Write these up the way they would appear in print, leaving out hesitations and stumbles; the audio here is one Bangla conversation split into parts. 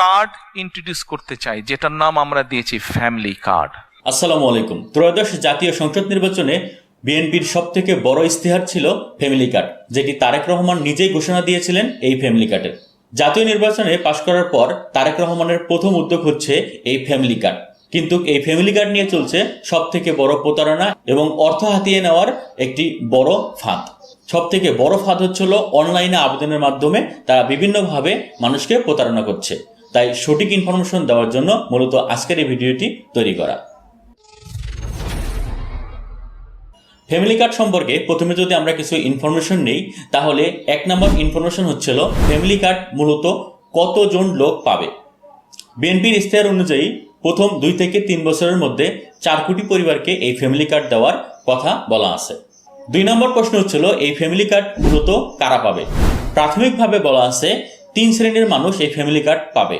কার্ড ইন্ট্রোডিউস করতে চাই, যেটার নাম আমরা দিয়েছি ফ্যামিলি কার্ড। আসসালামু আলাইকুম। ত্রয়োদশ জাতীয় সংসদ নির্বাচনে বিএনপির সব থেকে বড় ইস্তেহার ছিল ফ্যামিলি কার্ড, যেটি তারেক রহমান নিজেই ঘোষণা দিয়েছিলেন এই ফ্যামিলি কার্ডের। জাতীয় নির্বাচনে পাশ করার পর তারেক রহমানের প্রথম উদ্যোগ হচ্ছে এই ফ্যামিলি কার্ড। কিন্তু এই ফ্যামিলি কার্ড নিয়ে চলছে সব থেকে বড় প্রতারণা এবং অর্থ হাতিয়ে নেওয়ার একটি বড় ফাঁদ। সব থেকে বড় ফাঁদ হচ্ছিল অনলাইনে আবেদনের মাধ্যমে তারা বিভিন্নভাবে মানুষকে প্রতারণা করছে। তাই সঠিক ইনফরমেশন দেওয়ার জন্য মূলত আজকের এই ভিডিওটি তৈরি করা। ফ্যামিলি কার্ড সম্পর্কে প্রথমে যদি আমরা কিছু ইনফরমেশন নেই, তাহলে 1 নম্বর ইনফরমেশন হচ্ছিল ফ্যামিলি কার্ড মূলত কতজন লোক পাবে। বিএনপির ইশতেহার অনুযায়ী প্রথম 2 থেকে 3 বছরের মধ্যে 4 কোটি পরিবারকে এই ফ্যামিলি কার্ড দেওয়ার কথা বলা আছে। 2 নম্বর প্রশ্ন হচ্ছিল এই ফ্যামিলি কার্ড মূলত কারা পাবে। প্রাথমিকভাবে বলা আছে 3 শ্রেণীর মানুষ এই ফ্যামিলি কার্ড পাবে।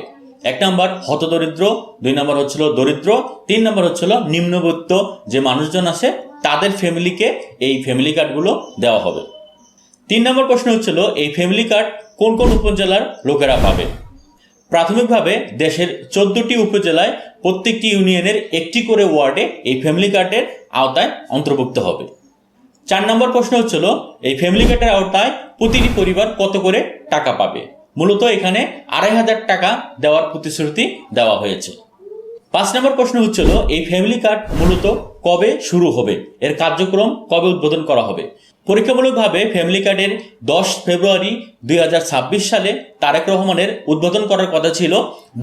1 নম্বর হতদরিদ্র, 2 নম্বর হচ্ছিল দরিদ্র, 3 নম্বর হচ্ছিল নিম্নবিত্ত যে মানুষজন আছে তাদের ফ্যামিলিকে এই ফ্যামিলি কার্ডগুলো দেওয়া হবে। 3 নম্বর প্রশ্ন হচ্ছিল এই ফ্যামিলি কার্ড কোন কোন উপজেলার লোকেরা পাবে। প্রাথমিকভাবে দেশের 14টি উপজেলায় প্রত্যেকটি ইউনিয়নের একটি করে ওয়ার্ডে এই ফ্যামিলি কার্ডের আওতায় অন্তর্ভুক্ত হবে। 4 নম্বর প্রশ্ন হচ্ছিল এই ফ্যামিলি কার্ডের আওতায় প্রতিটি পরিবার কত করে টাকা পাবে। মূলত এখানে 2500 টাকা দেওয়ার প্রতিশ্রুতি দেওয়া হয়েছে। 5 নম্বর প্রশ্ন হচ্ছিল এই ফ্যামিলি কার্ড মূলত কবে শুরু হবে, এর কার্যক্রম কবে উদ্বোধন করা হবে। পরীক্ষামূলকভাবে ফ্যামিলি কার্ডের 10 ফেব্রুয়ারি 2026 সালে তারেক রহমানের উদ্বোধন করার কথা ছিল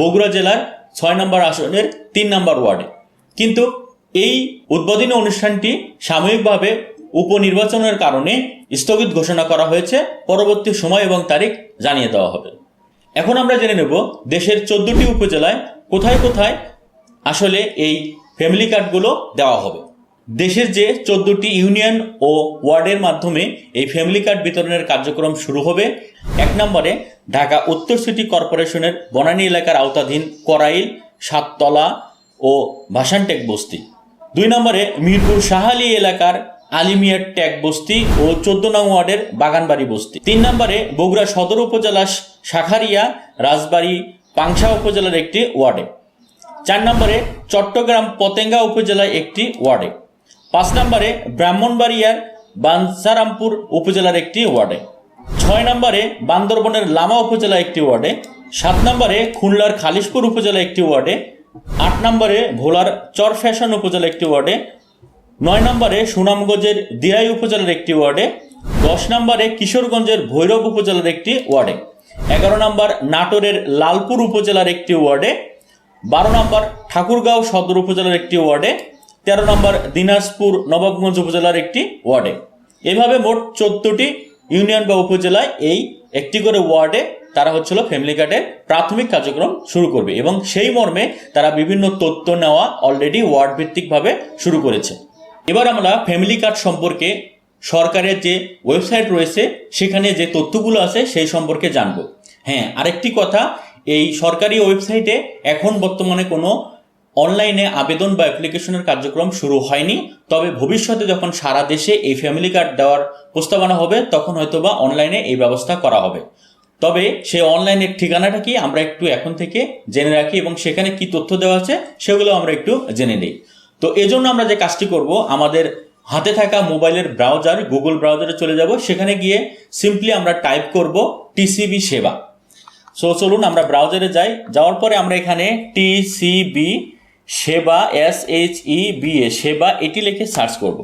বগুড়া জেলার 6 নম্বর আসনের 3 নম্বর ওয়ার্ডে। কিন্তু এই উদ্বোধনী অনুষ্ঠানটি সাময়িকভাবে উপনির্বাচনের কারণে স্থগিত ঘোষণা করা হয়েছে। পরবর্তী সময় এবং তারিখ জানিয়ে দেওয়া হবে। এখন আমরা জেনে নেব দেশের 14টি উপজেলায় কোথায় কোথায় আসলে এই ফ্যামিলি কার্ডগুলো দেওয়া হবে। দেশের যে 14টি ইউনিয়ন ও ওয়ার্ডের মাধ্যমে এই ফ্যামিলি কার্ড বিতরণের কার্যক্রম শুরু হবে। 1 নম্বরে ঢাকা উত্তর সিটি কর্পোরেশনের বনানী এলাকার আওতাধীন করাইল, সাততলা ও ভাসানটেক বস্তি। 2 নম্বরে মিরপুর শাহালি এলাকার আলিমিয়ার ট্যাগ বস্তি ও 14 নং ওয়ার্ডের বাগানবাড়ি বস্তি। 3 নম্বরে বগুড়া সদর উপজেলা শাখারিয়া, রাজবাড়ী, পাংশা উপজেলার একটি ওয়ার্ডে। 4 নম্বরে চট্টগ্রাম পতেঙ্গা উপজেলায় একটি ওয়ার্ডে। 5 নম্বরে ব্রাহ্মণবাড়িয়ার বাঞ্ছারামপুর উপজেলার একটি ওয়ার্ডে। 6 নম্বরে বান্দরবনের লামা উপজেলা একটি ওয়ার্ডে। 7 নম্বরে খুলনার খালিশপুর উপজেলা একটি ওয়ার্ডে। 8 নম্বরে ভোলার চরফ্যাশন উপজেলা একটি ওয়ার্ডে। 9 নম্বরে সুনামগঞ্জের দিরাই উপজেলার একটি ওয়ার্ডে। 10 নম্বরে কিশোরগঞ্জের ভৈরব উপজেলার একটি ওয়ার্ডে। 11 নম্বর নাটোরের লালপুর উপজেলার একটি ওয়ার্ডে। 12 নম্বর ঠাকুরগাঁও সদর উপজেলার একটি ওয়ার্ডে। 13 নম্বর দিনাজপুর নবাবগঞ্জ উপজেলার একটি ওয়ার্ডে। এভাবে মোট 14টি ইউনিয়ন বা উপজেলায় এই একটি করে ওয়ার্ডে তারা হচ্ছিল ফ্যামিলি কার্ডের প্রাথমিক কার্যক্রম শুরু করবে এবং সেই মর্মে তারা বিভিন্ন তথ্য নেওয়া অলরেডি ওয়ার্ড ভিত্তিকভাবে শুরু করেছে। এবার আমরা ফ্যামিলি কার্ড সম্পর্কে সরকারের যে ওয়েবসাইট রয়েছে সেখানে যে তথ্যগুলো আছে সেই সম্পর্কে জানব। হ্যাঁ, আরেকটি কথা, এই সরকারি ওয়েবসাইটে এখন বর্তমানে কোনো অনলাইনে আবেদন বা অ্যাপ্লিকেশনের কার্যক্রম শুরু হয়নি। তবে ভবিষ্যতে যখন সারা দেশে এই ফ্যামিলি কার্ড দেওয়ার প্রস্তাবনা হবে তখন হয়তোবা অনলাইনে এই ব্যবস্থা করা হবে। তবে সেই অনলাইনের ঠিকানাটা কি আমরা একটু এখন থেকে জেনে রাখি এবং সেখানে কি তথ্য দেওয়া আছে সেগুলো আমরা একটু জেনে নিই। তো এজন্য আমরা যে কাজটি করব, আমাদের হাতে থাকা মোবাইলের ব্রাউজার গুগল ব্রাউজারে চলে যাব। সেখানে গিয়ে সিম্পলি আমরা টাইপ করব টিসিবি সেবা। সো চলুন আমরা ব্রাউজারে যাই। যাওয়ার পরে আমরা এখানে টিসিবি সেবা SHEBA সেবা এটি লিখে সার্চ করব।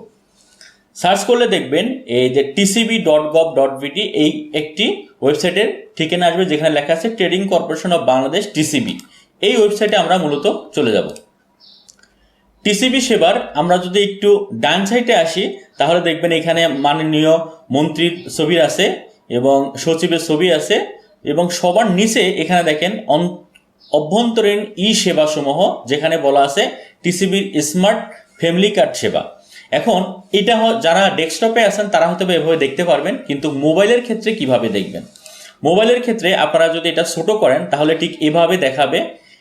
সার্চ করলে দেখবেন এই যে tcb.gov.bd এই একটি ওয়েবসাইটের ঠিকানা আসবে যেখানে লেখা আছে trading corporation of Bangladesh TCB. এই ওয়েবসাইটে আমরা মূলত চলে যাব। টিসিবি সেবার আমরা যদি একটু ডান সাইডে আসি তাহলে দেখবেন এখানে মাননীয় মন্ত্রীর ছবি আছে এবং সচিবের ছবি আছে এবং সবার নিচে এখানে দেখেন অভ্যন্তরীণ সেবা সমূহ যেখানে বলা আছে টিসিবির স্মার্ট ফ্যামিলি কার্ড সেবা। এখন এটা যারা ডেস্কটপে আছেন তারা হয়তো এভাবে দেখতে পারবেন, কিন্তু মোবাইলের ক্ষেত্রে কিভাবে দেখবেন। মোবাইলের ক্ষেত্রে আপনারা যদি এটা ছোট করেন তাহলে ঠিক এভাবে দেখাবে।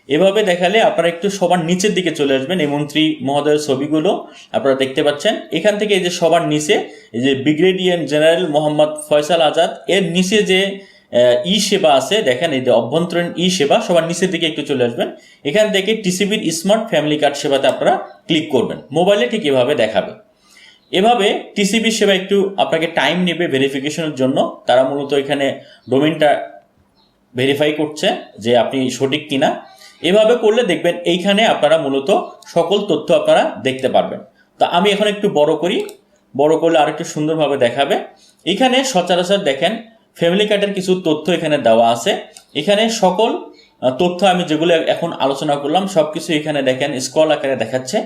এভাবে দেখালে আপনারা একটু সবার নিচের দিকে চলে আসবেন। এই মন্ত্রী মহোদয়ের ছবিগুলো আপনারা দেখতে পাচ্ছেন। এখান থেকে এই যে সবার নিচে এই যে ব্রিগেডিয়ার জেনারেল মোহাম্মদ ফয়সাল আজাদ, এর নিচে যে ই সেবা আছে, দেখেন এই যে অভ্যন্তরীণ ই সেবা, সবার নিচের দিকে একটু চলে আসবেন। এখান থেকে টিসিবির স্মার্ট ফ্যামিলি কার্ড সেবাতে আপনারা ক্লিক করবেন। মোবাইলে ঠিক এভাবে দেখাবে। এভাবে টিসিবি সেবা একটু আপনাকে টাইম নেবে ভেরিফিকেশনের জন্য। তারা মূলত এখানে ডোমেইনটা ভেরিফাই করছে যে আপনি সঠিক কিনা। এভাবে করলে দেখবেন এইখানে আপনারা মূলত সকল তথ্য আপনারা দেখতে পারবেন। তো আমি এখন একটু বড় করি, বড় করলে আর একটু সুন্দরভাবে দেখাবে। এখানে সচরাচর দেখেন ফ্যামিলি কার্ডের কিছু তথ্য এখানে দেওয়া আছে। এখানে সকল তথ্য আমি যেগুলো এখন আলোচনা করলাম সব কিছু এখানে দেখেন স্ক্রল আকারে দেখাচ্ছে।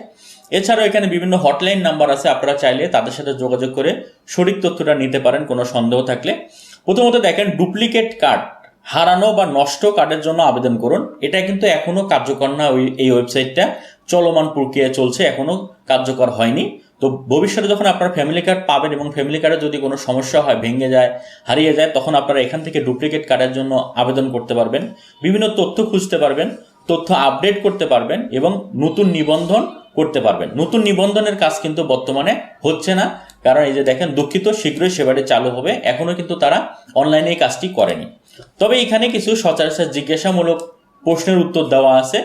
এছাড়াও এখানে বিভিন্ন হটলাইন নাম্বার আছে, আপনারা চাইলে তাদের সাথে যোগাযোগ করে সঠিক তথ্যটা নিতে পারেন কোনো সন্দেহ থাকলে। প্রথমত দেখেন ডুপ্লিকেট কার্ড, হারানো বা নষ্ট কার্ডের জন্য আবেদন করুন। এটা কিন্তু এখনো কার্যকর না, এই ওয়েবসাইটটা চলমান প্রক্রিয়া চলছে, এখনো কার্যকর হয়নি। তো ভবিষ্যতে যখন আপনারা ফ্যামিলি কার্ড পাবেন এবং ফ্যামিলি কার্ডে যদি কোনো সমস্যা হয়, ভেঙে যায়, হারিয়ে যায়, তখন আপনারা এখান থেকে ডুপ্লিকেট কার্ডের জন্য আবেদন করতে পারবেন, বিভিন্ন তথ্য খুঁজতে পারবেন, তথ্য আপডেট করতে পারবেন এবং নতুন নিবন্ধন করতে পারবেন। নতুন নিবন্ধনের কাজ কিন্তু বর্তমানে হচ্ছে না, কারণ এই যে দেখেন দুঃখিত, শীঘ্রই সেবাটি চালু হবে। এখনো কিন্তু তারা অনলাইনে এই কাজটি করেনি। তবে এখানে কিছু সচরাচর জিজ্ঞাসামূলক প্রশ্নের উত্তর দেওয়া আছে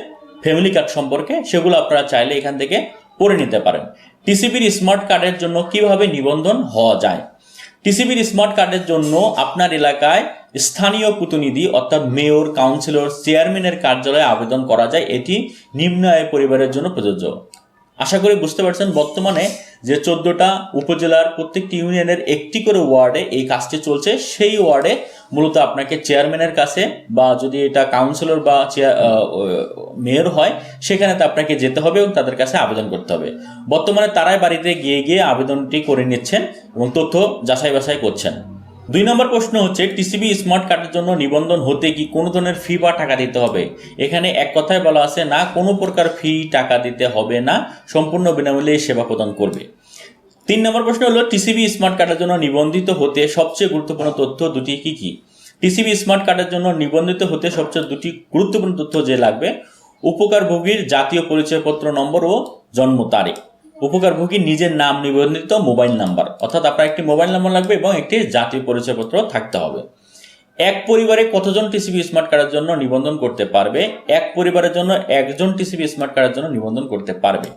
ফ্যামিলি কার্ড সম্পর্কে, সেগুলো আপনারা চাইলে এখান থেকে পড়ে নিতে পারেন। টিসিবির স্মার্ট কার্ডের জন্য কিভাবে নিবন্ধন হওয়া যায়। টিসিবির স্মার্ট কার্ডের জন্য আপনার এলাকায় স্থানীয় প্রতিনিধি অর্থাৎ মেয়র, কাউন্সিলর, চেয়ারম্যানের কার্যালয়ে আবেদন করা যায়। এটি নিম্ন আয় পরিবারের জন্য প্রযোজ্য। আশা করি বুঝতে পারছেন, বর্তমানে যে 14টা উপজেলার প্রত্যেকটি ইউনিয়নের একটি করে ওয়ার্ডে এই কাজটি চলছে। সেই ওয়ার্ডে মূলত আপনাকে চেয়ারম্যানের কাছে বা যদি এটা কাউন্সিলর বা মেয়র হয় সেখানে তো আপনাকে যেতে হবে এবং তাদের কাছে আবেদন করতে হবে। বর্তমানে তারাই বাড়িতে গিয়ে গিয়ে আবেদনটি করে নিচ্ছেন এবং তথ্য যাচাই বাছাই করছেন। 2 নম্বর প্রশ্ন হচ্ছে টিসিবি স্মার্ট কার্ডের জন্য নিবন্ধন হতে কি কোনো ধরনের ফি বা টাকা দিতে হবে। এখানে এক কথায় বলা আছে না, কোনো প্রকার ফি টাকা দিতে হবে না, সম্পূর্ণ বিনামূল্যে সেবা প্রদান করবে। 3 নম্বর প্রশ্ন হলো টিসিবি স্মার্ট কার্ডের জন্য নিবন্ধিত হতে সবচেয়ে গুরুত্বপূর্ণ তথ্য দুটি কি কি। টিসিবি স্মার্ট কার্ডের জন্য নিবন্ধিত হতে সবচেয়ে দুটি গুরুত্বপূর্ণ তথ্য যে লাগবে, উপকারভোগীর জাতীয় পরিচয়পত্র নম্বর ও জন্ম তারিখ। উপকারভোগীর নিজের নাম নিবন্ধিত মোবাইল নাম্বার, অর্থাৎ আপনার একটি মোবাইল নাম্বার লাগবে এবং একটি জাতীয় পরিচয়পত্র থাকতে হবে। এক পরিবারে কতজন টিসিবি স্মার্ট কার্ডের জন্য নিবন্ধন করতে পারবে। এক পরিবারের জন্য একজন টিসিবি স্মার্ট কার্ডের জন্য নিবন্ধন করতে পারবে।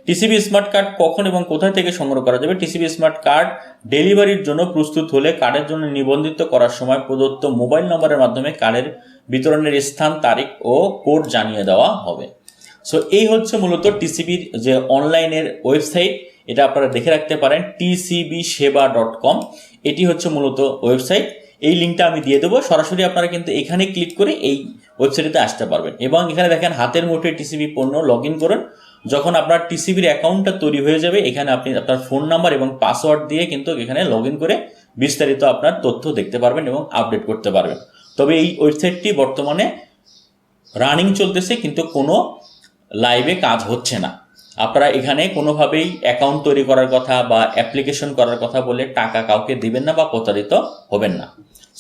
টিসিবি স্মার্ট কার্ড কখন এবং কোথায় থেকে সংগ্রহ করা যাবে। টিসিবি স্মার্ট কার্ড ডেলিভারির জন্য প্রস্তুত হলে কার্ডের জন্য নিবন্ধিত করার সময় প্রদত্ত মোবাইল নম্বরের মাধ্যমে কার্ডের বিতরণের স্থান, তারিখ ও কোড জানিয়ে দেওয়া হবে। সো এই হচ্ছে মূলত টিসিবির যে অনলাইনের ওয়েবসাইট, এটা আপনারা দেখে রাখতে পারেন tcbseba.com। এটি হচ্ছে মূলত ওয়েবসাইট। এই লিঙ্কটা আমি দিয়ে দেবো, সরাসরি আপনারা কিন্তু এখানে ক্লিক করে এই ওয়েবসাইটে আসতে পারবেন। এবং এখানে দেখেন হাতের মুঠোয় টিসিবি পণ্য লগ ইন করুন। যখন আপনার টিসিবির অ্যাকাউন্টটা তৈরি হয়ে যাবে, এখানে আপনি আপনার ফোন নাম্বার এবং পাসওয়ার্ড দিয়ে কিন্তু এখানে লগ ইন করে বিস্তারিত আপনার তথ্য দেখতে পারবেন এবং আপডেট করতে পারবেন। তবে এই ওয়েবসাইটটি বর্তমানে রানিং চলতেছে, কিন্তু কোনো লাইভে কাজ হচ্ছে না। আপনারা এখানে কোনোভাবেই অ্যাকাউন্ট তৈরি করার কথা বা অ্যাপ্লিকেশন করার কথা বলে টাকা কাউকে দিবেন না বা প্রতারিত হবেন না।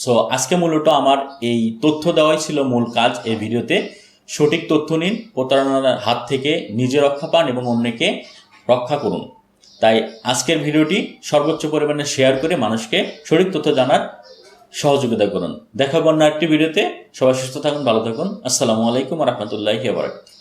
সো আজকে মূলত আমার এই তথ্য দেওয়াই ছিল মূল কাজ এই ভিডিওতে। সঠিক তথ্য নিন, প্রতারণার হাত থেকে নিজে রক্ষা পান এবং অন্যকে রক্ষা করুন। তাই আজকের ভিডিওটি সর্বোচ্চ পরিমাণে শেয়ার করে মানুষকে সঠিক তথ্য জানার সহযোগিতা করুন। দেখা হবে অন্য একটি ভিডিওতে। সবাই সুস্থ থাকুন, ভালো থাকুন। আসসালামু আলাইকুম ওয়া রাহমাতুল্লাহি ওয়া বারাকাতুহু।